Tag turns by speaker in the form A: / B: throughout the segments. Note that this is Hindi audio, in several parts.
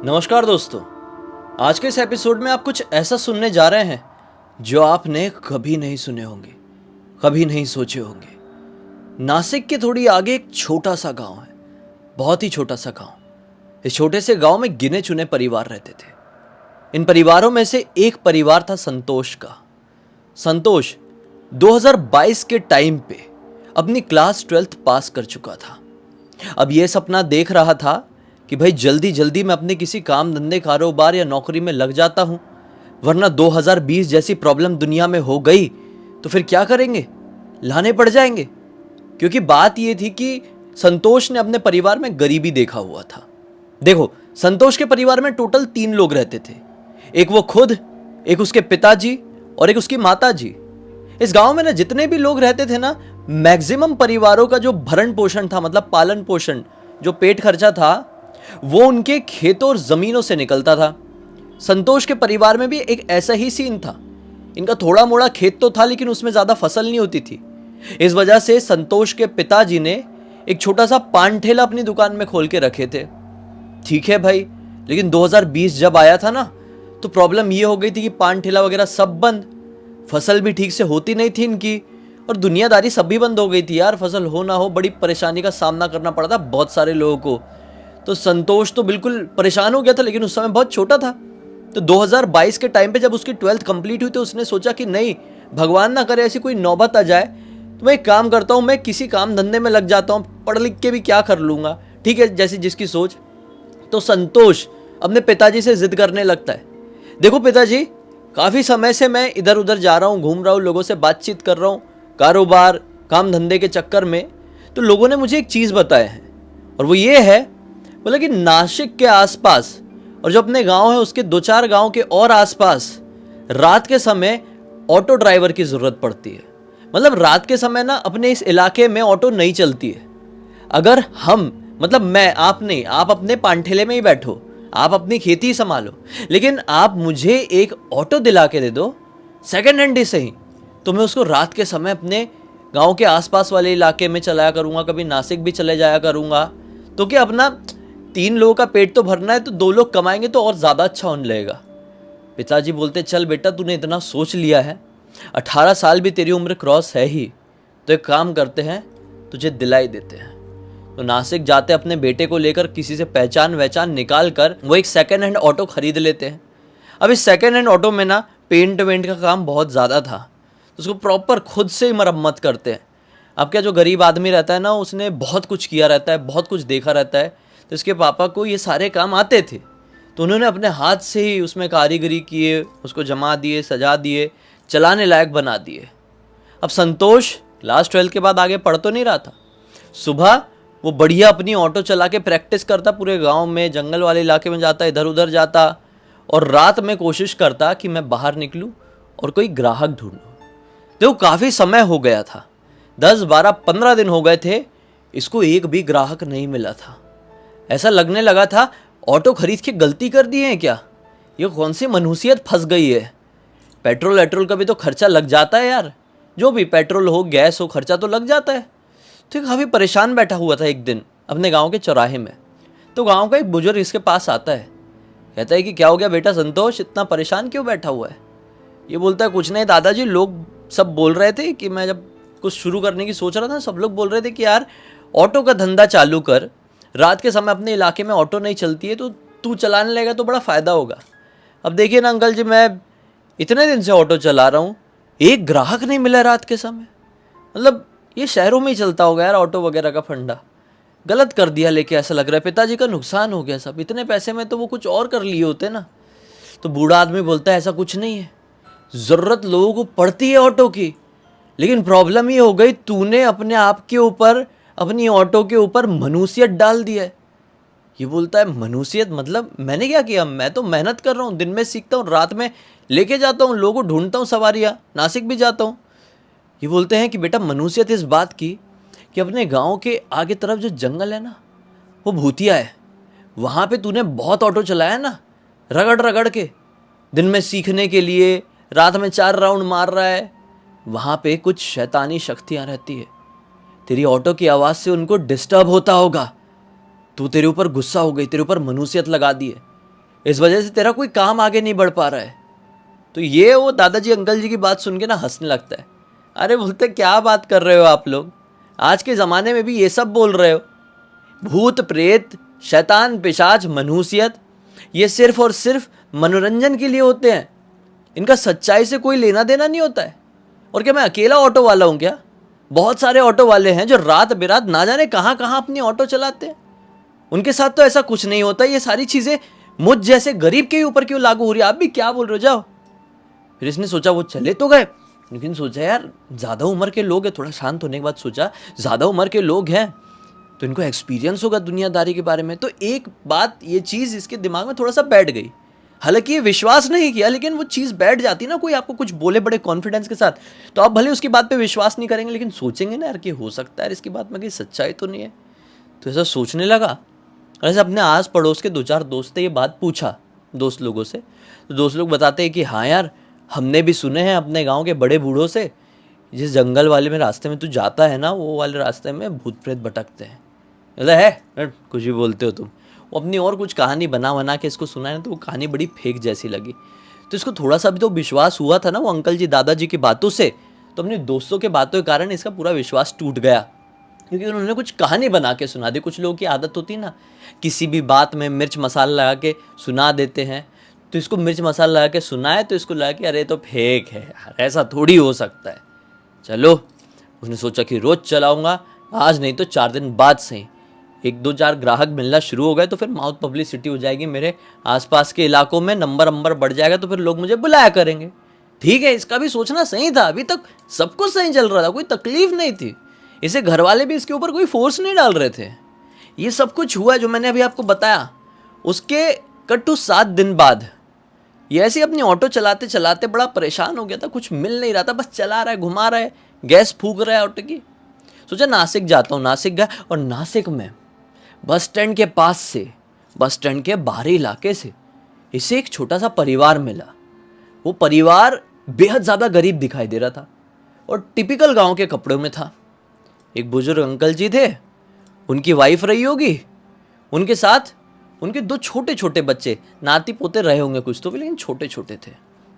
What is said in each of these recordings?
A: नमस्कार दोस्तों। आज के इस एपिसोड में आप कुछ ऐसा सुनने जा रहे हैं जो आपने कभी नहीं सुने होंगे, कभी नहीं सोचे होंगे। नासिक के थोड़ी आगे एक छोटा सा गांव है, बहुत ही छोटा सा गांव। इस छोटे से गांव में गिने चुने परिवार रहते थे। इन परिवारों में से एक परिवार था संतोष का। संतोष 2022 के टाइम पे अपनी क्लास 12th पास कर चुका था। अब यह सपना देख रहा था कि भाई जल्दी जल्दी मैं अपने किसी काम धंधे कारोबार या नौकरी में लग जाता हूँ, वरना 2020 जैसी प्रॉब्लम दुनिया में हो गई तो फिर क्या करेंगे, लाने पड़ जाएंगे। क्योंकि बात यह थी कि संतोष ने अपने परिवार में गरीबी देखा हुआ था। देखो, संतोष के परिवार में टोटल 3 लोग रहते थे। एक वो खुद, एक उसके पिताजी और एक उसकी माताजी। इस गांव में ना जितने भी लोग रहते थे ना, मैक्सिमम परिवारों का जो भरण पोषण था, मतलब पालन पोषण, जो पेट खर्चा था, वो उनके खेतों और जमीनों से निकलता था। संतोष के परिवार में भी एक ऐसा ही सीन था। इनका थोड़ा मोड़ा खेत तो था, लेकिन उसमें ज्यादा फसल नहीं होती थी। इस वजह से संतोष के पिताजी ने एक छोटा सा पान ठेला अपनी दुकान में खोल के रखे थे। ठीक है भाई, लेकिन 2020 जब आया था ना, तो प्रॉब्लम ये हो गई थी कि पान ठेला वगैरह सब बंद, फसल भी ठीक से होती नहीं थी इनकी, और दुनियादारी सब भी बंद हो गई थी यार। फसल हो ना हो, बड़ी परेशानी का सामना करना पड़ा था बहुत सारे लोगों को। तो संतोष तो बिल्कुल परेशान हो गया था, लेकिन उस समय बहुत छोटा था। तो 2022 के टाइम पे जब उसकी 12th कंप्लीट हुई तो उसने सोचा कि नहीं, भगवान ना करे ऐसी कोई नौबत आ जाए, तो मैं एक काम करता हूँ, मैं किसी काम धंधे में लग जाता हूँ, पढ़ लिख के भी क्या कर लूँगा। ठीक है, जैसी जिसकी सोच। तो संतोष अपने पिताजी से जिद करने लगता है, देखो पिताजी, काफ़ी समय से मैं इधर उधर जा रहा हूँ, घूम रहा हूँ, लोगों से बातचीत कर रहा हूँ, कारोबार काम धंधे के चक्कर में। तो लोगों ने मुझे एक चीज़ बताया है, और वो ये है, बोला कि नासिक के आसपास और जो अपने गांव है उसके 2-4 गांव के और आसपास रात के समय ऑटो ड्राइवर की ज़रूरत पड़ती है। मतलब रात के समय ना अपने इस इलाके में ऑटो नहीं चलती है। अगर हम, मतलब मैं, आप नहीं, आप अपने पानठेले में ही बैठो, आप अपनी खेती ही संभालो, लेकिन आप मुझे एक ऑटो दिला के दे दो, सेकेंड हैंड ही सही, तो मैं उसको रात के समय अपने गांव के आसपास वाले इलाके में चलाया करूँगा, कभी नासिक भी चले जाया करूँगा। तो क्या अपना 3 लोगों का पेट तो भरना है, तो 2 लोग कमाएंगे तो और ज़्यादा अच्छा होने लगेगा। पिताजी बोलते, चल बेटा, तूने इतना सोच लिया है, 18 साल भी तेरी उम्र क्रॉस है ही, तो एक काम करते हैं, तुझे दिलाई देते हैं। तो नासिक जाते अपने बेटे को लेकर, किसी से पहचान वहचान निकाल कर वो एक सेकेंड हैंड ऑटो खरीद लेते हैं। अब इस सेकेंड हैंड ऑटो में ना पेंट वेंट का काम बहुत ज़्यादा था, तो उसको प्रॉपर खुद से ही मरम्मत करते हैं। अब क्या, जो गरीब आदमी रहता है ना, उसने बहुत कुछ किया रहता है, बहुत कुछ देखा रहता है, तो इसके पापा को ये सारे काम आते थे। तो उन्होंने अपने हाथ से ही उसमें कारीगरी किए, उसको जमा दिए, सजा दिए, चलाने लायक बना दिए। अब संतोष क्लास 12 के बाद आगे पढ़ तो नहीं रहा था। सुबह वो बढ़िया अपनी ऑटो चला के प्रैक्टिस करता, पूरे गांव में, जंगल वाले इलाके में जाता, इधर उधर जाता, और रात में कोशिश करता कि मैं बाहर निकलूं और कोई ग्राहक ढूंढूं। देखो, काफ़ी समय हो गया था, 10, 12, 15 दिन हो गए थे, इसको एक भी ग्राहक नहीं मिला था। ऐसा लगने लगा था ऑटो खरीद के गलती कर दी है क्या, ये कौन सी मनुष्यत फंस गई है। पेट्रोल वेट्रोल का भी तो खर्चा लग जाता है यार, जो भी पेट्रोल हो, गैस हो, खर्चा तो लग जाता है। तो काफ़ी परेशान बैठा हुआ था एक दिन अपने गांव के चौराहे में। तो गांव का एक बुजुर्ग इसके पास आता है, कहता है कि क्या हो गया बेटा संतोष, इतना परेशान क्यों बैठा हुआ है। ये बोलता है, कुछ नहीं दादाजी, लोग सब बोल रहे थे कि मैं जब कुछ शुरू करने की सोच रहा था, सब लोग बोल रहे थे कि यार ऑटो का धंधा चालू कर, रात के समय अपने इलाके में ऑटो नहीं चलती है, तो तू चलाने लगेगा तो बड़ा फ़ायदा होगा। अब देखिए ना अंकल जी, मैं इतने दिन से ऑटो चला रहा हूँ, एक ग्राहक नहीं मिला रात के समय। मतलब ये शहरों में ही चलता होगा यार ऑटो वगैरह का फंडा। गलत कर दिया लेके, ऐसा लग रहा है पिताजी का नुकसान हो गया सब, इतने पैसे में तो वो कुछ और कर लिए होते ना। तो बूढ़ा आदमी बोलता है, ऐसा कुछ नहीं है, ज़रूरत लोगों को पड़ती है ऑटो की, लेकिन प्रॉब्लम ये हो गई, तूने अपने आप के ऊपर, अपनी ऑटो के ऊपर मनुष्यत डाल दिया है। ये बोलता है, मनुष्यत मतलब मैंने क्या किया, मैं तो मेहनत कर रहा हूँ, दिन में सीखता हूँ, रात में लेके जाता हूँ, लोगों को ढूंढता हूँ, सवारियाँ, नासिक भी जाता हूँ। ये बोलते हैं कि बेटा मनुष्यत इस बात की कि अपने गांव के आगे तरफ जो जंगल है ना, वो भूतिया है, वहाँ पे तूने बहुत ऑटो चलाया ना, रगड़ रगड़ के, दिन में सीखने के लिए, रात में 4 राउंड मार रहा है, वहाँ पे कुछ शैतानी शक्तियाँ रहती है, तेरी ऑटो की आवाज़ से उनको डिस्टर्ब होता होगा, तू, तेरे ऊपर गुस्सा हो गई, तेरे ऊपर मनुष्यत लगा दी है, इस वजह से तेरा कोई काम आगे नहीं बढ़ पा रहा है। तो ये वो दादाजी अंकल जी की बात सुन के ना हंसने लगता है। अरे बोलते क्या बात कर रहे हो आप लोग, आज के ज़माने में भी ये सब बोल रहे हो। भूत प्रेत शैतान पिशाच मनहूसियत ये सिर्फ और सिर्फ मनोरंजन के लिए होते हैं, इनका सच्चाई से कोई लेना देना नहीं होता है। और क्या मैं अकेला ऑटो वाला हूँ क्या? बहुत सारे ऑटो वाले हैं जो रात बिरात ना जाने कहाँ कहाँ अपनी ऑटो चलाते हैं, उनके साथ तो ऐसा कुछ नहीं होता। ये सारी चीज़ें मुझ जैसे गरीब के ऊपर क्यों लागू हो रही है? आप भी क्या बोल रहे हो, जाओ। फिर इसने सोचा, वो चले तो गए, लेकिन सोचा यार ज़्यादा उम्र के लोग हैं, थोड़ा शांत होने के बाद सोचा ज़्यादा उम्र के लोग हैं तो इनको एक्सपीरियंस होगा दुनियादारी के बारे में। तो एक बात ये चीज़ इसके दिमाग में थोड़ा सा बैठ गई। हालांकि ये विश्वास नहीं किया, लेकिन वो चीज़ बैठ जाती ना, कोई आपको कुछ बोले बड़े कॉन्फिडेंस के साथ, तो आप भले उसकी बात पे विश्वास नहीं करेंगे, लेकिन सोचेंगे ना यार कि हो सकता है इसकी बात में कहीं सच्चाई तो नहीं है। तो ऐसा सोचने लगा। और ऐसे अपने आस पड़ोस के 2-4 दोस्त ये बात पूछा दोस्त लोगों से, तो दोस्त लोग बताते हैं कि हाँ यार हमने भी सुने हैं अपने गांव के बड़े बूढ़ों से, जिस जंगल वाले में रास्ते में तू जाता है ना, वो वाले रास्ते में भूत प्रेत भटकते हैं। बोला है कुछ भी बोलते हो तुम। वो अपनी और कुछ कहानी बना बना के इसको सुनाया, तो वो कहानी बड़ी फेक जैसी लगी। तो इसको थोड़ा सा भी तो विश्वास हुआ था ना वो अंकल जी दादाजी की बातों से, तो अपने दोस्तों के बातों के कारण इसका पूरा विश्वास टूट गया, क्योंकि उन्होंने कुछ कहानी बना के सुना दी। कुछ लोगों की आदत होती ना, किसी भी बात में मिर्च मसाला लगा के सुना देते हैं। तो इसको मिर्च मसाला लगा के सुनाए तो इसको लगा कि अरे तो फेक है यार, ऐसा थोड़ी हो सकता है। चलो उसने सोचा कि रोज़ चलाऊंगा, आज नहीं तो 4 दिन बाद से 1-2-4 ग्राहक मिलना शुरू हो गए तो फिर माउथ पब्लिसिटी हो जाएगी, मेरे आसपास के इलाकों में नंबर बढ़ जाएगा, तो फिर लोग मुझे बुलाया करेंगे। ठीक है, इसका भी सोचना सही था, अभी तक सब कुछ सही चल रहा था, कोई तकलीफ नहीं थी, इसे घर वाले भी इसके ऊपर कोई फोर्स नहीं डाल रहे थे। ये सब कुछ हुआ जो मैंने अभी आपको बताया। उसके कटु 7 दिन बाद ये ऐसे अपनी ऑटो चलाते चलाते बड़ा परेशान हो गया था, कुछ मिल नहीं रहा था, बस चला रहा है, घुमा रहा है, गैस फूक रहा है ऑटो की। सोचा नासिक जाता हूँ, नासिक गया, और नासिक में बस स्टैंड के पास से, बस स्टैंड के बाहरी इलाके से इसे एक छोटा सा परिवार मिला। वो परिवार बेहद ज़्यादा गरीब दिखाई दे रहा था और टिपिकल गांव के कपड़ों में था। एक बुजुर्ग अंकल जी थे, उनकी वाइफ रही होगी, उनके साथ उनके 2 छोटे छोटे बच्चे, नाती पोते रहे होंगे कुछ तो भी, लेकिन छोटे छोटे थे,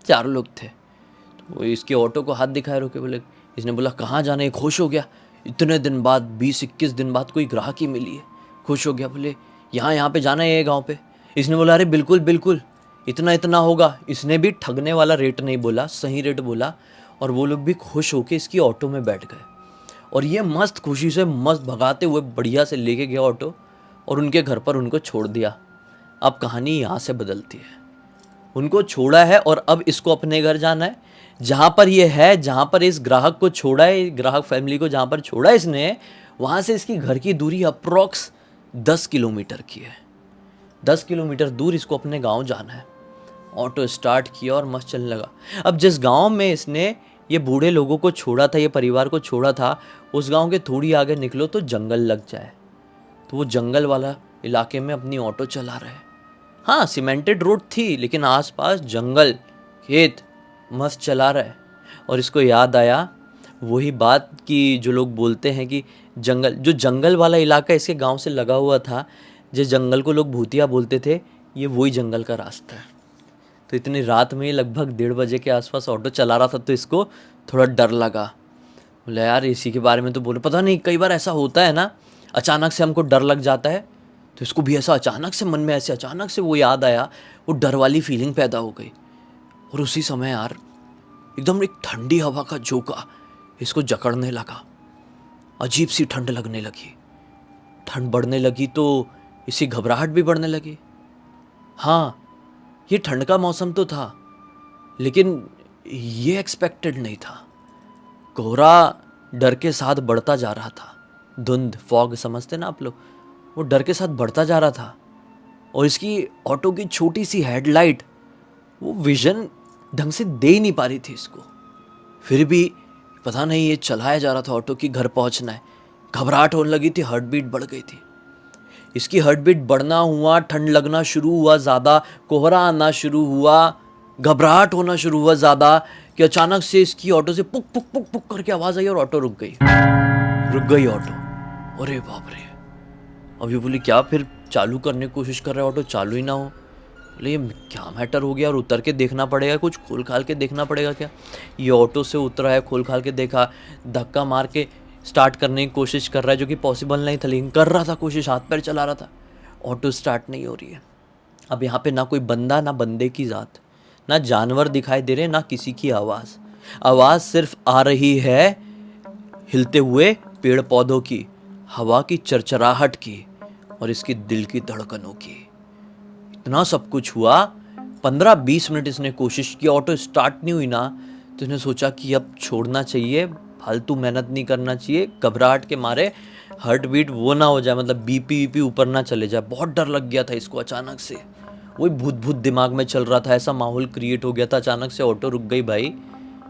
A: 4 लोग थे। तो वो इसके ऑटो को हाथ दिखाए रोके, बोले, इसने बोला कहाँ जाना है, खुश हो गया, इतने दिन बाद 20-21 दिन बाद कोई ग्राहक ही मिली है, खुश हो गया, बोले यहाँ पे जाना है, ये गाँव पे। इसने बोला अरे बिल्कुल बिल्कुल, इतना होगा। इसने भी ठगने वाला रेट नहीं बोला, सही रेट बोला, और वो लोग भी खुश होके इसकी ऑटो में बैठ गए। और ये मस्त खुशी से मस्त भगाते हुए बढ़िया से लेके गया ऑटो और उनके घर पर उनको छोड़ दिया। अब कहानी यहाँ से बदलती है। उनको छोड़ा है और अब इसको अपने घर जाना है, जहाँ पर ये है, जहाँ पर इस ग्राहक को छोड़ा है, ग्राहक फैमिली को जहाँ पर छोड़ा है इसने, वहाँ से इसकी घर की दूरी अप्रॉक्स 10 किलोमीटर की है। 10 किलोमीटर दूर इसको अपने गांव जाना है। ऑटो स्टार्ट किया और मस्त चलने लगा। अब जिस गांव में इसने ये बूढ़े लोगों को छोड़ा था, ये परिवार को छोड़ा था, उस गांव के थोड़ी आगे निकलो तो जंगल लग जाए। तो वो जंगल वाला इलाके में अपनी ऑटो चला रहे। हाँ, सीमेंटेड रोड थी, लेकिन आसपास जंगल, खेत, मस्त चला रहा है। और इसको याद आया वही बात कि जो लोग बोलते हैं कि जंगल वाला इलाका इसके गांव से लगा हुआ था, जिस जंगल को लोग भूतिया बोलते थे, ये वही जंगल का रास्ता है। तो इतनी रात में लगभग 1:30 बजे के आसपास ऑटो चला रहा था, तो इसको थोड़ा डर लगा। बोला यार इसी के बारे में तो बोले, पता नहीं कई बार ऐसा होता है ना, अचानक से हमको डर लग जाता है। तो इसको भी ऐसा अचानक से मन में ऐसे अचानक से वो याद आया, वो डर वाली फीलिंग पैदा हो गई। और उसी समय यार एकदम एक ठंडी हवा का झोंका इसको जकड़ने लगा। अजीब सी ठंड लगने लगी, ठंड बढ़ने लगी तो इसी घबराहट भी बढ़ने लगी। हाँ, ये ठंड का मौसम तो था, लेकिन ये एक्सपेक्टेड नहीं था। कोहरा डर के साथ बढ़ता जा रहा था, धुंध, फॉग समझते ना आप लोग, वो डर के साथ बढ़ता जा रहा था। और इसकी ऑटो की छोटी सी हेडलाइट वो विजन ढंग से दे ही नहीं पा रही थी इसको। फिर भी पता नहीं ये चलाया जा रहा था ऑटो की, घर पहुंचना है। घबराहट होने लगी थी, हार्ट बीट बढ़ गई थी। इसकी हार्ट बीट बढ़ना हुआ, ठंड लगना शुरू हुआ ज़्यादा, कोहरा आना शुरू हुआ, घबराहट होना शुरू हुआ ज़्यादा, कि अचानक से इसकी ऑटो से पुक पुक पुक पुक करके आवाज़ आई और ऑटो रुक गई ऑटो। अरे बाप रे, अभी बोली क्या, फिर चालू करने की कोशिश कर रहा है, ऑटो चालू ही ना हो। बोले ये क्या मैटर हो गया, और उतर के देखना पड़ेगा, कुछ खोल खाल के देखना पड़ेगा क्या। ये ऑटो से उतरा है, खोल खाल के देखा, धक्का मार के स्टार्ट करने की कोशिश कर रहा है, जो कि पॉसिबल नहीं था, लेकिन कर रहा था कोशिश, हाथ पैर चला रहा था। ऑटो स्टार्ट नहीं हो रही है। अब यहाँ पे ना कोई बंदा, ना बंदे की ज़ात, ना जानवर दिखाई दे रहे, ना किसी की आवाज़। आवाज़ सिर्फ आ रही है हिलते हुए पेड़ पौधों की, हवा की चरचराहट की, और इसकी दिल की धड़कनों की। इतना सब कुछ हुआ। 15-20 मिनट इसने कोशिश की, ऑटो स्टार्ट नहीं हुई ना, तो इसने सोचा कि अब छोड़ना चाहिए, फालतू मेहनत नहीं करना चाहिए, घबराहट के मारे हार्ट बीट वो ना हो जाए, मतलब बीपी वीपी ऊपर ना चले जाए। बहुत डर लग गया था इसको अचानक से, वही भूत भूत दिमाग में चल रहा था, ऐसा माहौल क्रिएट हो गया था। अचानक से ऑटो रुक गई भाई।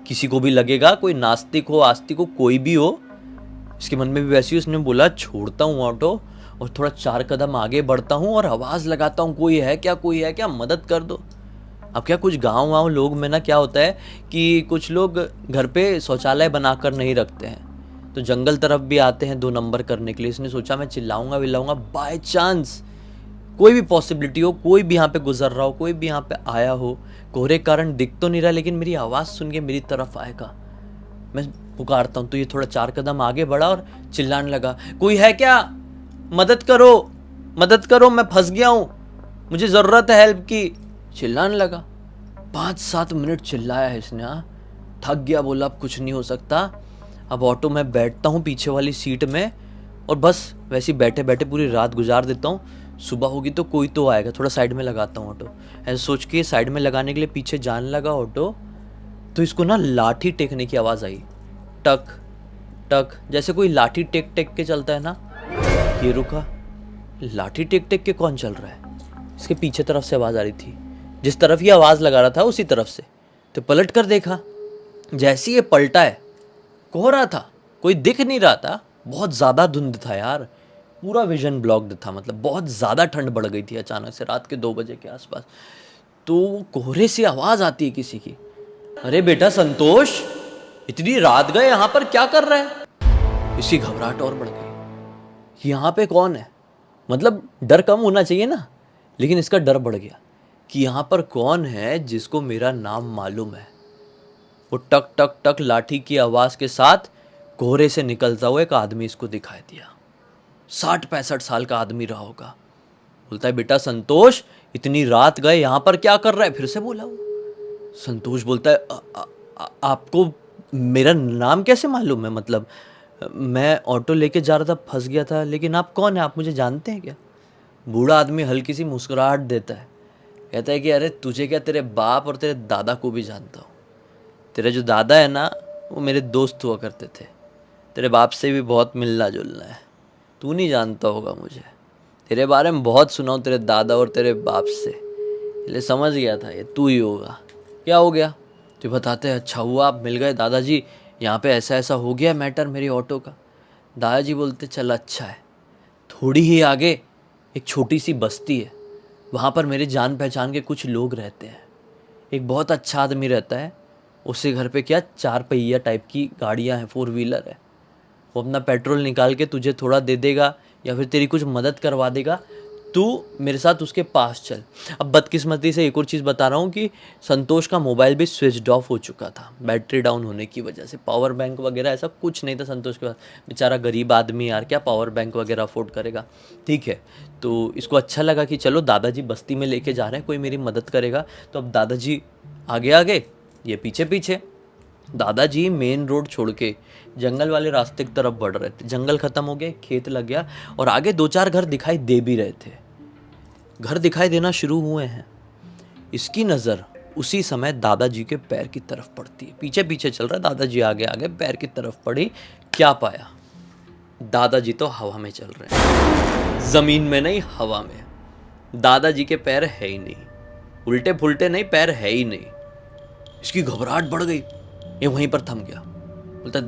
A: किसी को भी लगेगा, कोई नास्तिक हो, आस्तिक हो, कोई भी हो, इसके मन में भी वैसी, उसने बोला छोड़ता हूँ ऑटो और थोड़ा 4 कदम आगे बढ़ता हूँ और आवाज़ लगाता हूँ, कोई है क्या, कोई है क्या, मदद कर दो। अब क्या, कुछ गाँव वाँव लोग में ना क्या होता है कि कुछ लोग घर पे शौचालय बनाकर नहीं रखते हैं, तो जंगल तरफ भी आते हैं 2 नंबर करने के लिए। इसने सोचा मैं चिल्लाऊंगा विल्लाऊंगा, बाय चांस कोई भी पॉसिबिलिटी हो, कोई भी यहाँ पे गुजर रहा हो, कोई भी यहाँ पे आया हो, कोहरे कारण दिख तो नहीं रहा, लेकिन मेरी आवाज़ सुन के मेरी तरफ आएगा, मैं पुकारता हूँ। तो ये थोड़ा 4 कदम आगे बढ़ा और चिल्लाने लगा, कोई है क्या, मदद करो, मदद करो, मैं फंस गया हूँ, मुझे ज़रूरत है हेल्प की। चिल्लाने लगा। 5-7 मिनट चिल्लाया है इसने। थक गया, बोला अब कुछ नहीं हो सकता। अब ऑटो में बैठता हूँ पीछे वाली सीट में, और बस वैसे ही बैठे बैठे पूरी रात गुजार देता हूँ। सुबह होगी तो कोई तो आएगा, थोड़ा साइड में लगाता हूँ ऑटो। ऐसे सोच के साइड में लगाने के लिए पीछे जाने लगा ऑटो, तो इसको ना लाठी टेकने की आवाज़ आई, टक टक, जैसे कोई लाठी टेक टेक के चलता है ना। ये रुका, लाठी टेक टेक के कौन चल रहा है। इसके पीछे तरफ से आवाज़ आ रही थी, जिस तरफ ये आवाज़ लगा रहा था उसी तरफ से। तो पलट कर देखा, जैसे ये पलटा है, कोहरा था, कोई दिख नहीं रहा था, बहुत ज़्यादा धुंध था यार, पूरा विजन ब्लॉक्ड था, मतलब बहुत ज़्यादा ठंड बढ़ गई थी अचानक से रात के 2 बजे के आसपास। तो कोहरे से आवाज़ आती है किसी की, अरे बेटा संतोष, इतनी रात गए यहाँ पर क्या कर रहा है। इसकी घबराहट और बढ़ गई, यहाँ पे कौन है, मतलब डर कम होना चाहिए ना, लेकिन इसका डर बढ़ गया कि यहाँ पर कौन है जिसको मेरा नाम मालूम है। वो टक टक टक लाठी की आवाज़ के साथ कोहरे से निकलता हुआ एक आदमी इसको दिखाई दिया। 60-65 साल का आदमी रहा होगा। बोलता है, बेटा संतोष, इतनी रात गए यहाँ पर क्या कर रहा है। फिर से बोला वो। संतोष बोलता है, आपको मेरा नाम कैसे मालूम है, मतलब मैं ऑटो लेके जा रहा था, फंस गया था, लेकिन आप कौन है, आप मुझे जानते हैं क्या। बूढ़ा आदमी हल्की सी मुस्कुराहट देता है, कहता है कि अरे तुझे क्या, तेरे बाप और तेरे दादा को भी जानता हूँ। तेरा जो दादा है ना, वो मेरे दोस्त हुआ करते थे, तेरे बाप से भी बहुत मिलना जुलना है, तू नहीं जानता होगा मुझे, तेरे बारे में बहुत सुना हूँ तेरे दादा और तेरे बाप से, इसलिए समझ गया था ये तू ही होगा। क्या हो गया, तो बताते हैं, अच्छा हुआ आप मिल गए दादाजी, यहाँ पे ऐसा ऐसा हो गया मैटर मेरी ऑटो का। दादाजी बोलते, चल अच्छा है। थोड़ी ही आगे एक छोटी सी बस्ती है, वहाँ पर मेरे जान पहचान के कुछ लोग रहते हैं। एक बहुत अच्छा आदमी रहता है, उसके घर पे क्या 4 पहिया टाइप की गाड़ियाँ हैं, 4 व्हीलर है। वो अपना पेट्रोल निकाल के तुझे थोड़ा दे देगा या फिर तेरी कुछ मदद करवा देगा, तू मेरे साथ उसके पास चल। अब बदकिस्मती से एक और चीज़ बता रहा हूँ कि संतोष का मोबाइल भी स्विच ऑफ हो चुका था, बैटरी डाउन होने की वजह से। पावर बैंक वगैरह ऐसा कुछ नहीं था संतोष के पास, बेचारा गरीब आदमी यार, क्या पावर बैंक वगैरह अफोर्ड करेगा। ठीक है, तो इसको अच्छा लगा कि चलो दादाजी बस्ती में लेके जा रहे हैं, कोई मेरी मदद करेगा। तो अब दादाजी आगे आगे, ये पीछे पीछे। दादाजी मेन रोड छोड़ के जंगल वाले रास्ते की तरफ बढ़ रहे थे। जंगल खत्म हो गया, खेत लग गया, और आगे 2-4 घर दिखाई दे भी रहे थे। घर दिखाई देना शुरू हुए हैं। इसकी नज़र उसी समय दादाजी के पैर की तरफ पड़ती है। पीछे पीछे चल रहा है, दादाजी आगे आगे, पैर की तरफ पड़ी। क्या पाया, दादाजी तो हवा में चल रहे हैं, ज़मीन में नहीं, हवा में। दादाजी के पैर है ही नहीं, उल्टे फुलटे नहीं, पैर है ही नहीं। इसकी घबराहट बढ़ गई, ये वहीं पर थम गया। बोलता,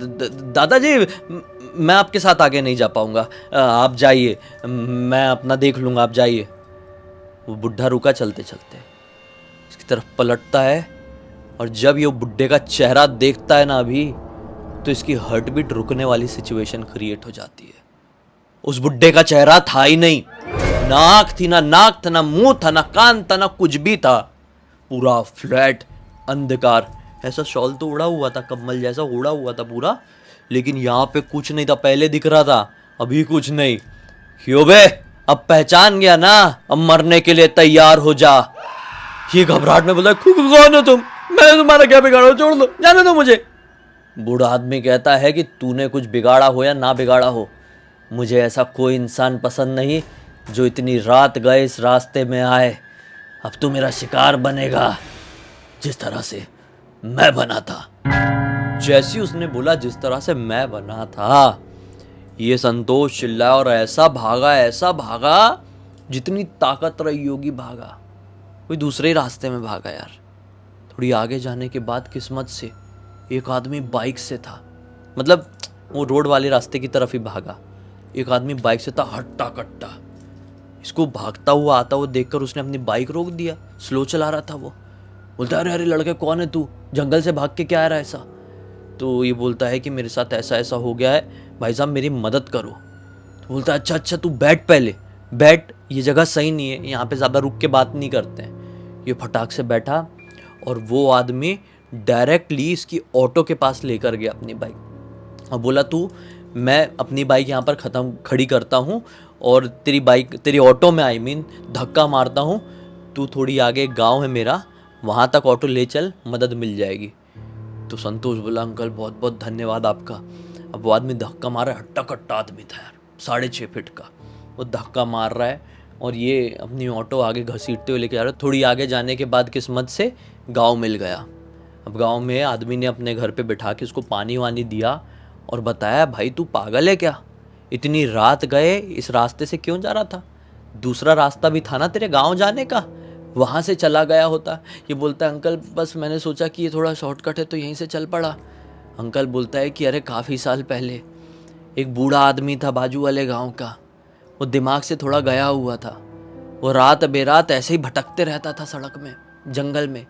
A: दादाजी मैं आपके साथ आगे नहीं जा पाऊंगा, आप जाइए, मैं अपना देख लूंगा, आप जाइए। वो बुढ़ा रुका चलते चलते, इसकी तरफ पलटता है, और जब ये बुढ़े का चेहरा देखता है ना अभी, तो इसकी हार्ट बीट रुकने वाली सिचुएशन क्रिएट हो जाती है। उस बुढ़े का चेहरा था ही नहीं, ना आँख थी, ना नाक था, ना मुंह था, ना कान था, ना कुछ भी था। पूरा फ्लैट अंधकार। ऐसा शॉल तो उड़ा हुआ था, कम्बल जैसा उड़ा हुआ था पूरा, लेकिन यहाँ पे कुछ नहीं था। पहले दिख रहा था, अभी कुछ नहीं। क्यों बे, अब पहचान गया ना, अब मरने के लिए तैयार हो जा। ये घबराहट में बोला, कौन हो तुम? मैंने तुम्हारा क्या बिगाड़ा? छोड़ दो, जाने दो मुझे। बूढ़ा आदमी कहता है कि तूने कुछ बिगाड़ा हो या ना बिगाड़ा हो, मुझे ऐसा कोई इंसान पसंद नहीं जो इतनी रात गए इस रास्ते में आए। अब तू मेरा शिकार बनेगा, जिस तरह से मैं बना था। जैसी उसने बोला जिस तरह से मैं बना था, ये संतोष चिल्लाया और ऐसा भागा जितनी ताकत रही होगी भागा। कोई दूसरे रास्ते में भागा यार। थोड़ी आगे जाने के बाद किस्मत से एक आदमी बाइक से था, मतलब वो रोड वाले रास्ते की तरफ ही भागा। एक आदमी बाइक से था, हट्टा कट्टा। इसको भागता हुआ आता हुआ देखकर उसने अपनी बाइक रोक दिया। स्लो चला रहा था वो। बोलता है, अरे अरे लड़के, कौन है तू? जंगल से भाग के क्या आ रहा है ऐसा? तो ये बोलता है कि मेरे साथ ऐसा ऐसा हो गया है भाई साहब, मेरी मदद करो। तो बोलता है, अच्छा अच्छा तू बैठ, पहले बैठ, ये जगह सही नहीं है, यहाँ पे ज़्यादा रुक के बात नहीं करते हैं। ये फटाक से बैठा और वो आदमी डायरेक्टली इसकी ऑटो के पास लेकर गया अपनी बाइक और बोला, तू, मैं अपनी बाइक यहाँ पर खड़ी करता हूँ और तेरी बाइक, तेरी ऑटो में आई मीन धक्का मारता हूँ। तू थोड़ी आगे एक गाँव है मेरा, वहाँ तक ऑटो ले चल, मदद मिल जाएगी। तो संतोष बोला, अंकल बहुत बहुत धन्यवाद आपका। अब वो आदमी धक्का मार रहा है, हट्टा कट्टा आदमी था यार, 6.5 फीट का। वो धक्का मार रहा है और ये अपनी ऑटो आगे घसीटते हुए लेके जा रहा है। थोड़ी आगे जाने के बाद किस्मत से गांव मिल गया। अब गांव में आदमी ने अपने घर पे बिठा के उसको पानी वानी दिया और बताया, भाई तू पागल है क्या? इतनी रात गए इस रास्ते से क्यों जा रहा था? दूसरा रास्ता भी था ना तेरे गाँव जाने का, वहाँ से चला गया होता। ये बोलता है, अंकल बस मैंने सोचा कि ये थोड़ा शॉर्टकट है तो यहीं से चल पड़ा। अंकल बोलता है कि अरे काफ़ी साल पहले एक बूढ़ा आदमी था बाजू वाले गांव का, वो दिमाग से थोड़ा गया हुआ था। वो रात बेरात ऐसे ही भटकते रहता था सड़क में, जंगल में।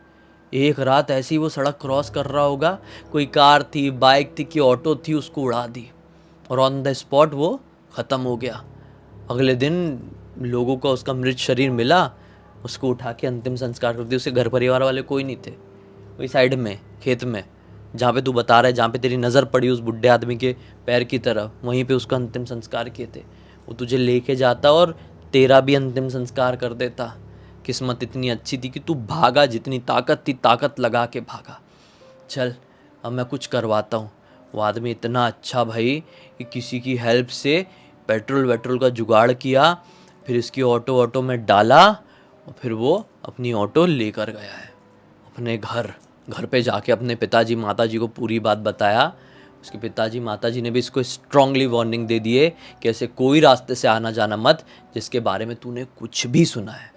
A: एक रात ऐसे ही वो सड़क क्रॉस कर रहा होगा, कोई कार थी, बाइक थी कि ऑटो थी, उसको उड़ा दी और ऑन द स्पॉट वो ख़त्म हो गया। अगले दिन लोगों को उसका मृत शरीर मिला, उसको उठा के अंतिम संस्कार कर दिया। उसके घर परिवार वाले कोई नहीं थे। वही साइड में खेत में जहाँ पे तू बता रहा है, जहाँ पे तेरी नज़र पड़ी उस बुढ़े आदमी के पैर की तरफ, वहीं पे उसका अंतिम संस्कार किए थे। वो तुझे लेके जाता और तेरा भी अंतिम संस्कार कर देता। किस्मत इतनी अच्छी थी कि तू भागा, जितनी ताकत थी ताकत लगा के भागा। चल अब मैं कुछ करवाता हूँ। वो आदमी इतना अच्छा भाई कि किसी की हेल्प से पेट्रोल वेट्रोल का जुगाड़ किया, फिर इसकी ऑटो में डाला और फिर वो अपनी ऑटो लेकर गया है अपने घर पे जाके अपने पिताजी माताजी को पूरी बात बताया। उसके पिताजी माताजी ने भी इसको स्ट्रांगली वार्निंग दे दिए कि ऐसे कोई रास्ते से आना जाना मत जिसके बारे में तूने कुछ भी सुना है।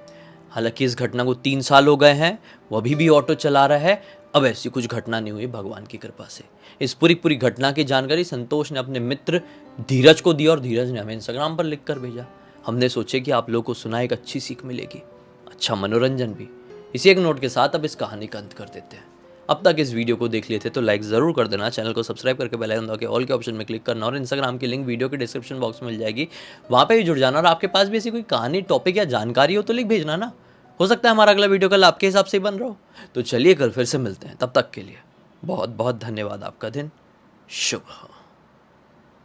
A: हालांकि इस घटना को 3 साल हो गए हैं, वो अभी भी ऑटो चला रहा है। अब ऐसी कुछ घटना नहीं हुई भगवान की कृपा से। इस पूरी घटना की जानकारी संतोष ने अपने मित्र धीरज को दी और धीरज ने हमें इंस्टाग्राम पर लिख कर भेजा। हमने सोचे कि आप लोगों को सुना एक अच्छी सीख मिलेगी, अच्छा मनोरंजन भी। इसी एक नोट के साथ अब इस कहानी का अंत कर देते हैं। अब तक इस वीडियो को देख लिए थे तो लाइक ज़रूर कर देना, चैनल को सब्सक्राइब करके बेल आइकन दबा के ऑल के ऑप्शन में क्लिक करना और इंस्टाग्राम की लिंक वीडियो के डिस्क्रिप्शन बॉक्स में मिल जाएगी, वहाँ पे भी जुड़ जाना। और आपके पास भी ऐसी कोई कहानी, टॉपिक या जानकारी हो तो लिख भेजना ना, हो सकता है हमारा अगला वीडियो कल आपके हिसाब से ही बन रहा हो। तो चलिए कल फिर से मिलते हैं, तब तक के लिए बहुत बहुत धन्यवाद। आपका दिन शुभ हो।